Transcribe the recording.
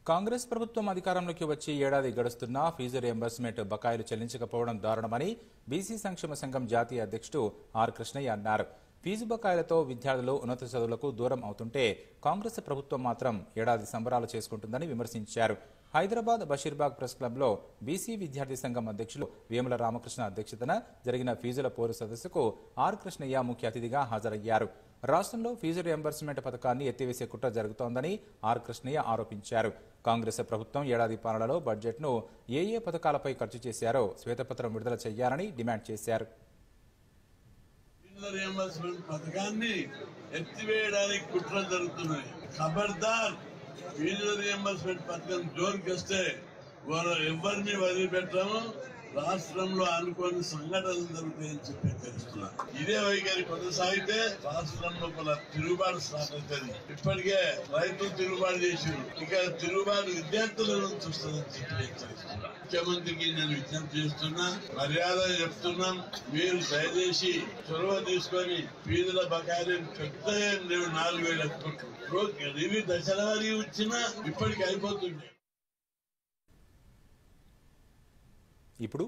కాంగ్రెస్ ప్రభుత్వం అధికారంలోకి వచ్చి ఏడాది గడుస్తున్నా ఫీజు రియంబర్స్మెంట్ బకాయిలు చెల్లించకపోవడం దారుణమని బీసీ సంక్షేమ సంఘం జాతీయ అధ్యక్షుడు ఆర్ కృష్ణయ్య అన్నారు. ఫీజు బకాయిలతో విద్యార్థులు ఉన్నత చదువులకు దూరం అవుతుంటే కాంగ్రెస్ ప్రభుత్వం మాత్రం ఏడాది సంబరాలు చేసుకుంటుందని విమర్శించారు. హైదరాబాద్ బషీర్బాగ్ ప్రెస్ క్లబ్లో బీసీ విద్యార్థి సంఘం అధ్యక్షులు వేముల రామకృష్ణ అధ్యక్షతన జరిగిన ఫీజుల పోరు సదస్సుకు ఆర్ కృష్ణయ్య ముఖ్య అతిథిగా హాజరయ్యారు. రాష్ట్రంలో ఫీజు రియంబర్స్మెంట్ పథకాన్ని ఎత్తివేసే కుట్ర జరుగుతోందని ఆర్ కృష్ణయ్య ఆరోపించారు. కాంగ్రెస్ ప్రభుత్వం ఏడాది పాలనలో బడ్జెట్ను ఏ పథకాలపై ఖర్చు చేశారో శ్వేతపత్రం విడుదల చేయాలని డిమాండ్ చేశారు. పథకాన్ని ఎత్తివేయడానికి కుట్ర జరుగుతున్నాయి. ఖబర్దార్, ఫీజు రియంబర్స్మెంట్ పథకం జోలికి వస్తే ఎవరిని వదిలిపెట్టాము. రాష్ట్రంలో అనుకోని సంఘటనలు జరుగుతాయని చెప్పి తెలుస్తున్నారు. ఇదే వైఖరి కొనసాగితే రాష్ట్రంలో తిరుగుబాటు స్టార్ట్ అవుతుంది. ఇప్పటికే రైతులు తిరుగుబాటు చేసారు, ఇక తిరుగుబాటు విద్యార్థుల నుంచి వస్తుందని చెప్పి హెచ్చరిస్తున్నారు. ముఖ్యమంత్రికి నేను విజ్ఞప్తి చేస్తున్నా, మర్యాద చెప్తున్నాం, మీరు దయచేసి చొరవ తీసుకొని ఫీజుల బకాయిలు పెద్ద 4,000 కోట్లు రివ్యూ దశల వారీ వచ్చినా ఇప్పటికి అయిపోతుంది. ఇప్పుడు